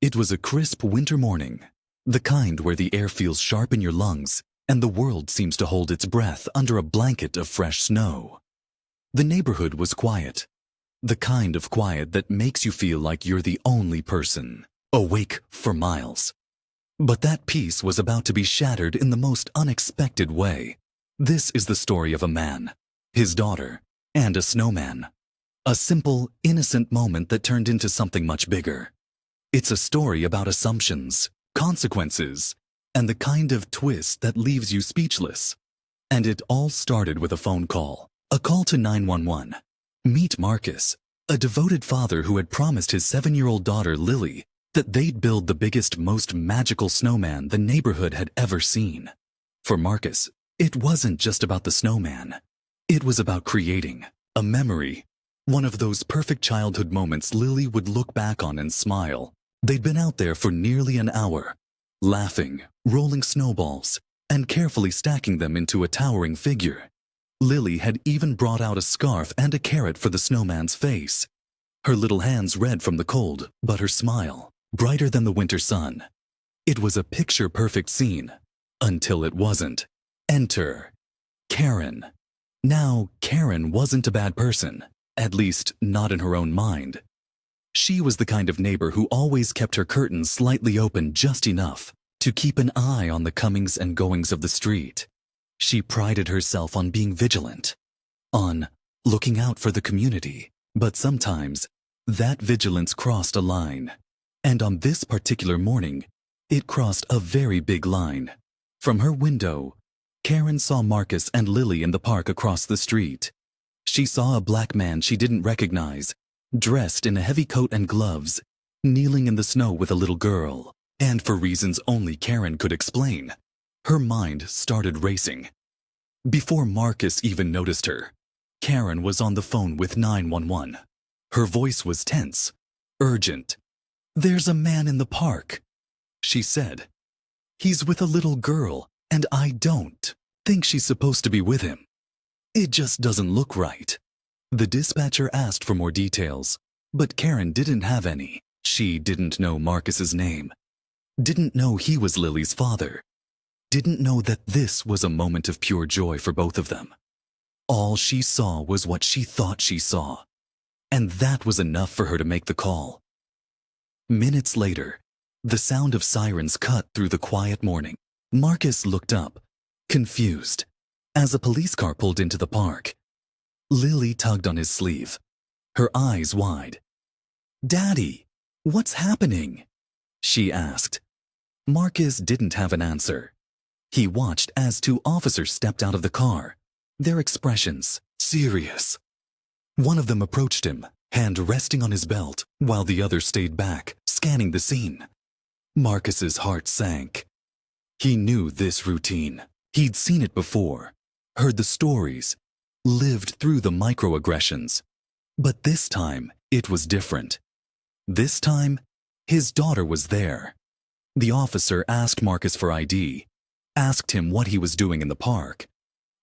It was a crisp winter morning, the kind where the air feels sharp in your lungs and the world seems to hold its breath under a blanket of fresh snow. The neighborhood was quiet, the kind of quiet that makes you feel like you're the only person awake for miles. But that peace was about to be shattered in the most unexpected way. This is the story of a man, his daughter, and a snowman. A simple, innocent moment that turned into something much bigger. It's a story about assumptions, consequences, and the kind of twist that leaves you speechless. And it all started with a phone call. A call to 911. Meet Marcus, a devoted father who had promised his 7-year-old daughter Lily that they'd build the biggest, most magical snowman the neighborhood had ever seen. For Marcus, it wasn't just about the snowman. It was about creating a memory, one of those perfect childhood moments Lily would look back on and smile. They'd been out there for nearly an hour, laughing, rolling snowballs, and carefully stacking them into a towering figure. Lily had even brought out a scarf and a carrot for the snowman's face. Her little hands red from the cold, but her smile brighter than the winter sun. It was a picture-perfect scene, until it wasn't. Enter Karen. Now, Karen wasn't a bad person, at least not in her own mind. She was the kind of neighbor who always kept her curtains slightly open just enough to keep an eye on the comings and goings of the street. She prided herself on being vigilant, on looking out for the community. But sometimes, that vigilance crossed a line. And on this particular morning, it crossed a very big line. From her window, Karen saw Marcus and Lily in the park across the street. She saw a black man she didn't recognize, dressed in a heavy coat and gloves, kneeling in the snow with a little girl. And for reasons only Karen could explain, her mind started racing. Before Marcus even noticed her, Karen was on the phone with 911. Her voice was tense, urgent. "There's a man in the park," she said. "He's with a little girl, and I don't think she's supposed to be with him. It just doesn't look right." The dispatcher asked for more details, but Karen didn't have any. She didn't know Marcus's name, didn't know he was Lily's father, didn't know that this was a moment of pure joy for both of them. All she saw was what she thought she saw, and that was enough for her to make the call. Minutes later, the sound of sirens cut through the quiet morning. Marcus looked up, confused, as a police car pulled into the park. Lily tugged on his sleeve, her eyes wide. "Daddy, what's happening?" she asked. Marcus didn't have an answer. He watched as 2 officers stepped out of the car, their expressions serious. One of them approached him, hand resting on his belt, while the other stayed back, scanning the scene. Marcus's heart sank. He knew this routine. He'd seen it before, heard the stories, lived through the microaggressions. But this time, it was different. This time, his daughter was there. The officer asked Marcus for ID, asked him what he was doing in the park,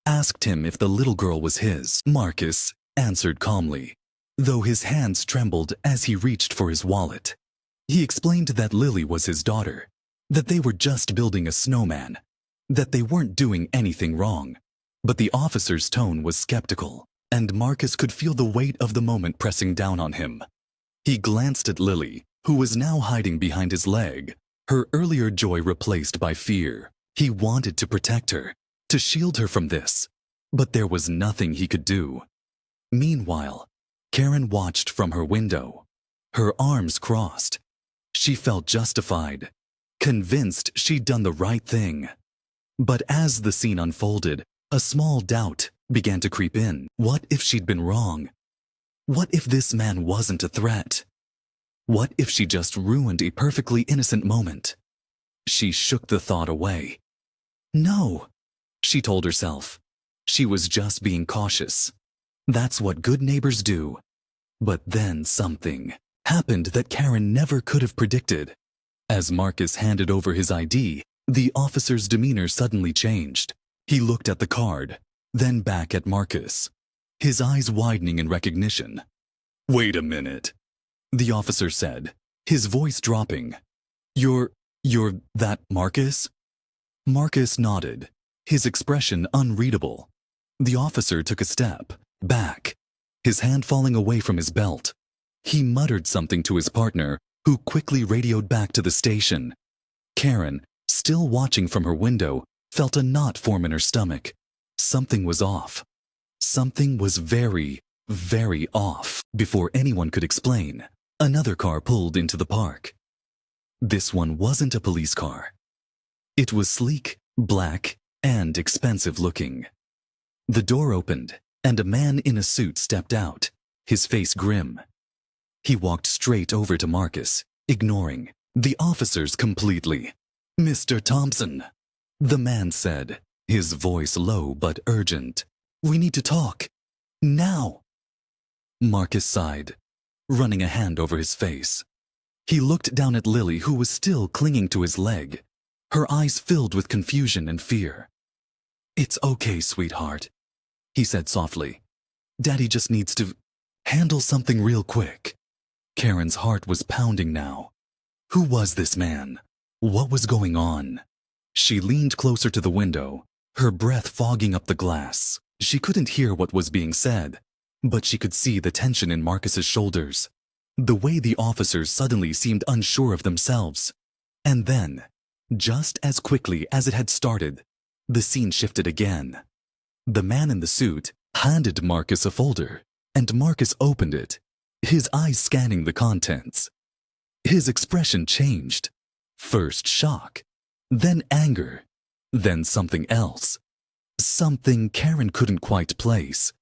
asked him if the little girl was his. Marcus answered calmly, though his hands trembled as he reached for his wallet. He explained that Lily was his daughter, that they were just building a snowman, that they weren't doing anything wrong. But the officer's tone was skeptical, and Marcus could feel the weight of the moment pressing down on him. He glanced at Lily, who was now hiding behind his leg, her earlier joy replaced by fear. He wanted to protect her, to shield her from this, but there was nothing he could do. Meanwhile, Karen watched from her window, her arms crossed. She felt justified, convinced she'd done the right thing. But as the scene unfolded, a small doubt began to creep in. What if she'd been wrong? What if this man wasn't a threat? What if she just ruined a perfectly innocent moment? She shook the thought away. No, she told herself. She was just being cautious. That's what good neighbors do. But then something happened that Karen never could have predicted. As Marcus handed over his ID, the officer's demeanor suddenly changed. He looked at the card, then back at Marcus, his eyes widening in recognition. "Wait a minute," the officer said, his voice dropping, You're that Marcus? Marcus nodded, his expression unreadable. The officer took a step back, his hand falling away from his belt. He muttered something to his partner, who quickly radioed back to the station. Karen, still watching from her window, felt a knot form in her stomach. Something was off. Something was very, very off. Before anyone could explain, another car pulled into the park. This one wasn't a police car. It was sleek, black, and expensive looking. The door opened, and a man in a suit stepped out, his face grim. He walked straight over to Marcus, ignoring the officers completely. "Mr. Thompson," the man said, his voice low but urgent. "We need to talk. Now." Marcus sighed, running a hand over his face. He looked down at Lily, who was still clinging to his leg, her eyes filled with confusion and fear. "It's okay, sweetheart," he said softly. "Daddy just needs to handle something real quick." Karen's heart was pounding now. Who was this man? What was going on? She leaned closer to the window, her breath fogging up the glass. She couldn't hear what was being said, but she could see the tension in Marcus's shoulders, the way the officers suddenly seemed unsure of themselves. And then, just as quickly as it had started, the scene shifted again. The man in the suit handed Marcus a folder, and Marcus opened it, his eyes scanning the contents. His expression changed. First shock, then anger, then something else. Something Karen couldn't quite place.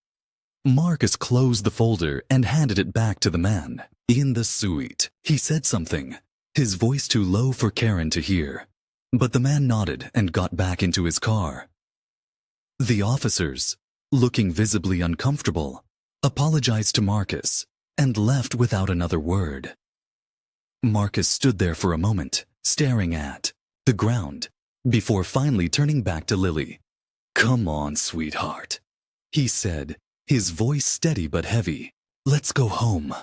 Marcus closed the folder and handed it back to the man in the suit. He said something, his voice too low for Karen to hear, but the man nodded and got back into his car. The officers, looking visibly uncomfortable, apologized to Marcus and left without another word. Marcus stood there for a moment, staring at the ground, before finally turning back to Lily. "Come on, sweetheart," he said, his voice steady but heavy. "Let's go home."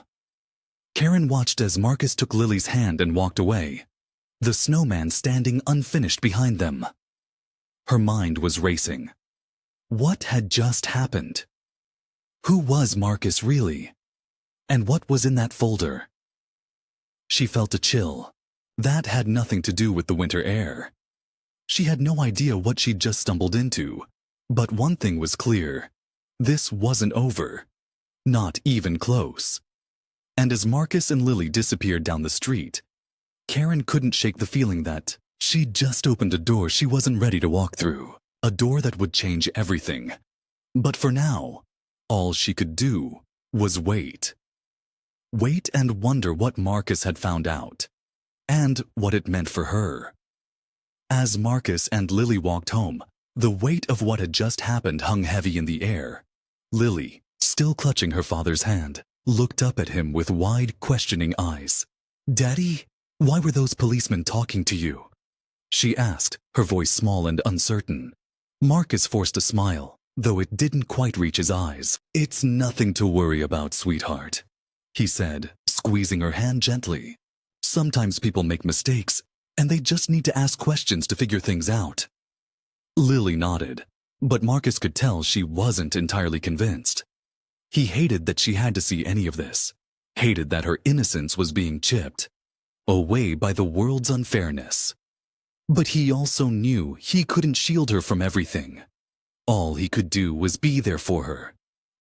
Karen watched as Marcus took Lily's hand and walked away, the snowman standing unfinished behind them. Her mind was racing. What had just happened? Who was Marcus really? And what was in that folder? She felt a chill. That had nothing to do with the winter air. She had no idea what she'd just stumbled into. But one thing was clear. This wasn't over. Not even close. And as Marcus and Lily disappeared down the street, Karen couldn't shake the feeling that she'd just opened a door she wasn't ready to walk through. A door that would change everything. But for now, all she could do was wait. Wait and wonder what Marcus had found out, and what it meant for her. As Marcus and Lily walked home, the weight of what had just happened hung heavy in the air. Lily, still clutching her father's hand, looked up at him with wide, questioning eyes. "Daddy, why were those policemen talking to you?" she asked, her voice small and uncertain. Marcus forced a smile, though it didn't quite reach his eyes. "It's nothing to worry about, sweetheart," he said, squeezing her hand gently. "Sometimes people make mistakes, and they just need to ask questions to figure things out." Lily nodded, but Marcus could tell she wasn't entirely convinced. He hated that she had to see any of this, hated that her innocence was being chipped away by the world's unfairness. But he also knew he couldn't shield her from everything. All he could do was be there for her,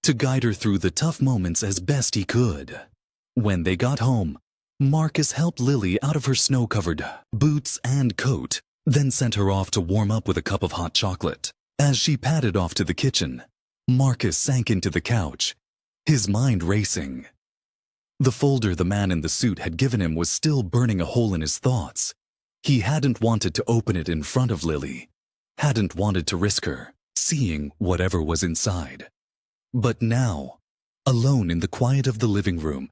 to guide her through the tough moments as best he could. When they got home, Marcus helped Lily out of her snow-covered boots and coat, then sent her off to warm up with a cup of hot chocolate. As she padded off to the kitchen, Marcus sank into the couch, his mind racing. The folder the man in the suit had given him was still burning a hole in his thoughts. He hadn't wanted to open it in front of Lily, hadn't wanted to risk her seeing whatever was inside. But now, alone in the quiet of the living room,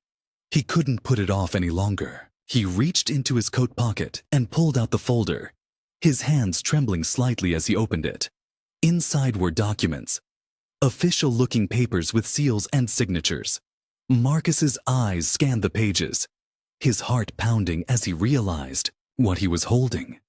he couldn't put it off any longer. He reached into his coat pocket and pulled out the folder, his hands trembling slightly as he opened it. Inside were documents, official-looking papers with seals and signatures. Marcus's eyes scanned the pages, his heart pounding as he realized what he was holding.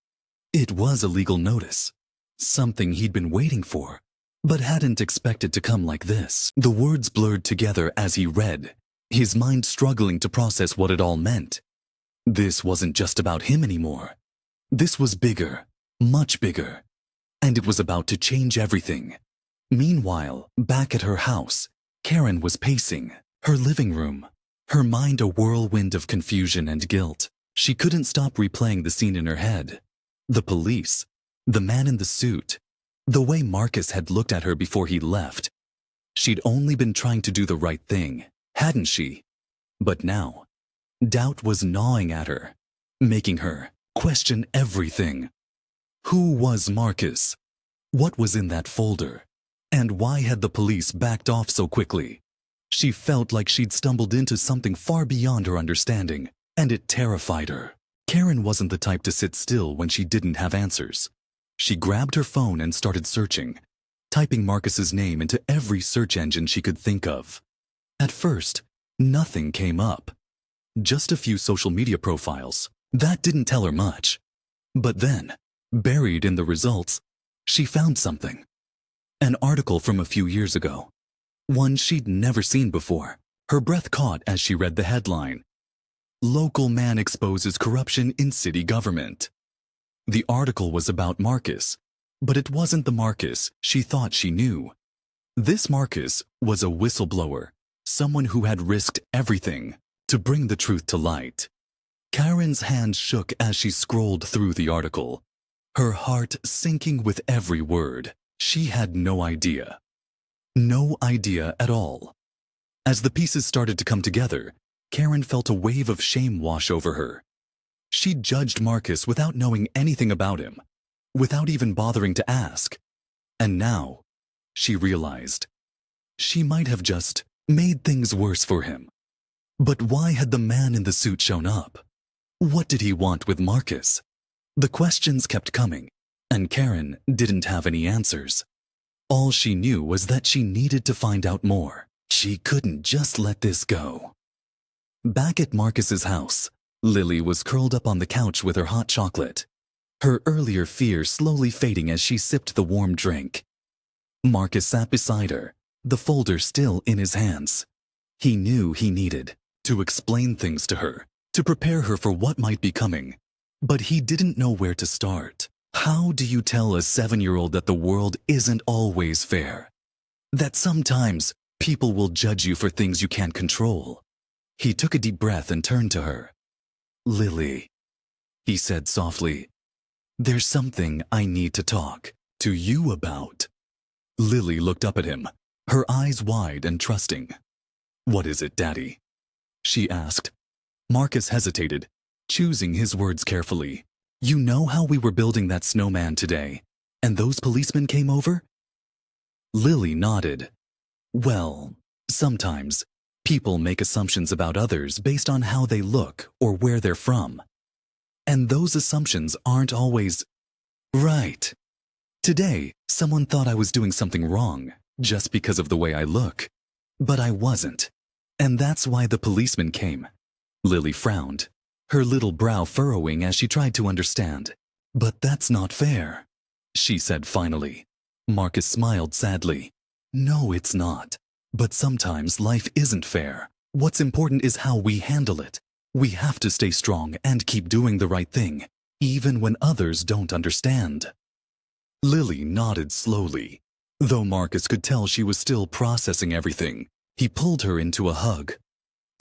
It was a legal notice, something he'd been waiting for, but hadn't expected to come like this. The words blurred together as he read, his mind struggling to process what it all meant. This wasn't just about him anymore. This was bigger, much bigger, and it was about to change everything. Meanwhile, back at her house, Karen was pacing, her living room, her mind a whirlwind of confusion and guilt. She couldn't stop replaying the scene in her head. The police, the man in the suit, the way Marcus had looked at her before he left. She'd only been trying to do the right thing, hadn't she? But now, doubt was gnawing at her, making her question everything. Who was Marcus? What was in that folder? And why had the police backed off so quickly? She felt like she'd stumbled into something far beyond her understanding, and it terrified her. Karen wasn't the type to sit still when she didn't have answers. She grabbed her phone and started searching, typing Marcus's name into every search engine she could think of. At first, nothing came up. Just a few social media profiles. That didn't tell her much. But then, buried in the results, she found something. An article from a few years ago. One she'd never seen before. Her breath caught as she read the headline. Local man exposes corruption in city government. The article was about Marcus, but it wasn't the Marcus she thought she knew. This Marcus was a whistleblower, someone who had risked everything to bring the truth to light. Karen's hand shook as she scrolled through the article, her heart sinking with every word. She had no idea. No idea at all. As the pieces started to come together, Karen felt a wave of shame wash over her. She judged Marcus without knowing anything about him, without even bothering to ask. And now, she realized, she might have just made things worse for him. But why had the man in the suit shown up? What did he want with Marcus? The questions kept coming, and Karen didn't have any answers. All she knew was that she needed to find out more. She couldn't just let this go. Back at Marcus's house, Lily was curled up on the couch with her hot chocolate, her earlier fear slowly fading as she sipped the warm drink. Marcus sat beside her, the folder still in his hands. He knew he needed to explain things to her, to prepare her for what might be coming, but he didn't know where to start. How do you tell a 7-year-old that the world isn't always fair? That sometimes people will judge you for things you can't control? He took a deep breath and turned to her. Lily, he said softly, there's something I need to talk to you about. Lily looked up at him, her eyes wide and trusting. What is it, Daddy? She asked. Marcus hesitated, choosing his words carefully. You know how we were building that snowman today, and those policemen came over? Lily nodded. Well, sometimes people make assumptions about others based on how they look or where they're from. And those assumptions aren't always right. Today, someone thought I was doing something wrong just because of the way I look. But I wasn't. And that's why the policeman came. Lily frowned, her little brow furrowing as she tried to understand. But that's not fair, she said finally. Marcus smiled sadly. No, it's not. But sometimes life isn't fair. What's important is how we handle it. We have to stay strong and keep doing the right thing, even when others don't understand. Lily nodded slowly. Though Marcus could tell she was still processing everything, he pulled her into a hug,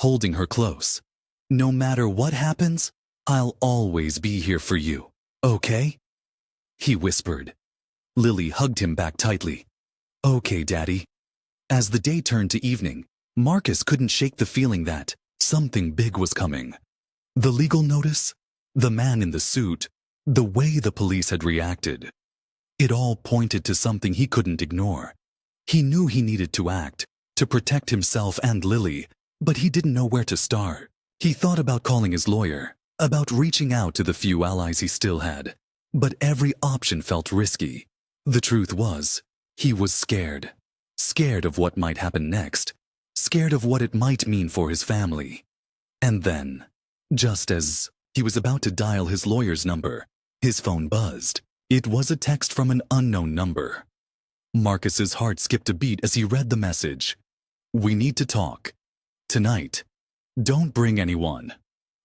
holding her close. No matter what happens, I'll always be here for you, okay? He whispered. Lily hugged him back tightly. Okay, Daddy. As the day turned to evening, Marcus couldn't shake the feeling that something big was coming. The legal notice, the man in the suit, the way the police had reacted. It all pointed to something he couldn't ignore. He knew he needed to act, to protect himself and Lily, but he didn't know where to start. He thought about calling his lawyer, about reaching out to the few allies he still had, but every option felt risky. The truth was, he was scared. Scared of what might happen next, scared of what it might mean for his family. And then, just as He was about to dial his lawyer's number. His phone buzzed. It was a text from an unknown number. Marcus's heart skipped a beat as he read the message. "We need to talk. Tonight. Don't bring anyone."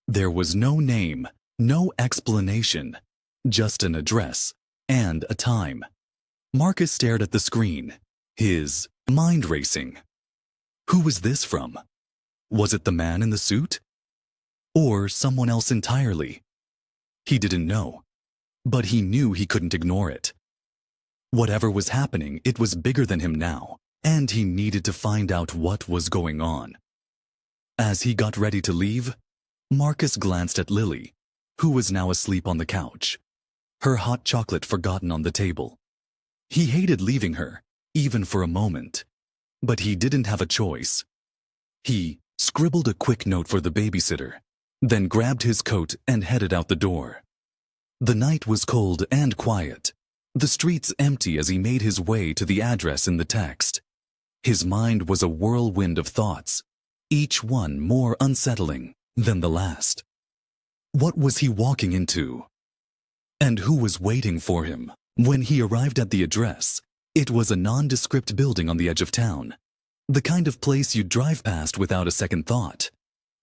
There was no name, no explanation, just an address and a time. Marcus stared at the screen, his mind racing. Who was this from? Was it the man in the suit? Or someone else entirely? He didn't know, but he knew he couldn't ignore it. Whatever was happening, it was bigger than him now, and he needed to find out what was going on. As he got ready to leave, Marcus glanced at Lily, who was now asleep on the couch, her hot chocolate forgotten on the table. He hated leaving her, even for a moment, but he didn't have a choice. He scribbled a quick note for the babysitter, then grabbed his coat and headed out the door. The night was cold and quiet, the streets empty as he made his way to the address in the text. His mind was a whirlwind of thoughts, each one more unsettling than the last. What was he walking into? And who was waiting for him? When he arrived at the address, it was a nondescript building on the edge of town, the kind of place you'd drive past without a second thought.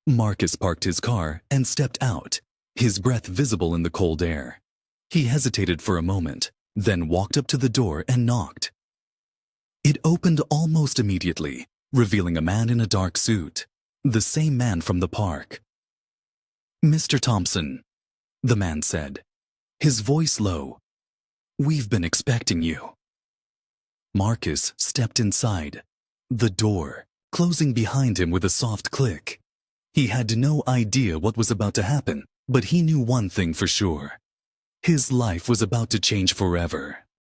Marcus parked his car and stepped out, his breath visible in the cold air. He hesitated for a moment, then walked up to the door and knocked. It opened almost immediately, revealing a man in a dark suit, the same man from the park. "Mr. Thompson," the man said, his voice low. "We've been expecting you." Marcus stepped inside, the door closing behind him with a soft click. He had no idea what was about to happen, but he knew one thing for sure. His life was about to change forever.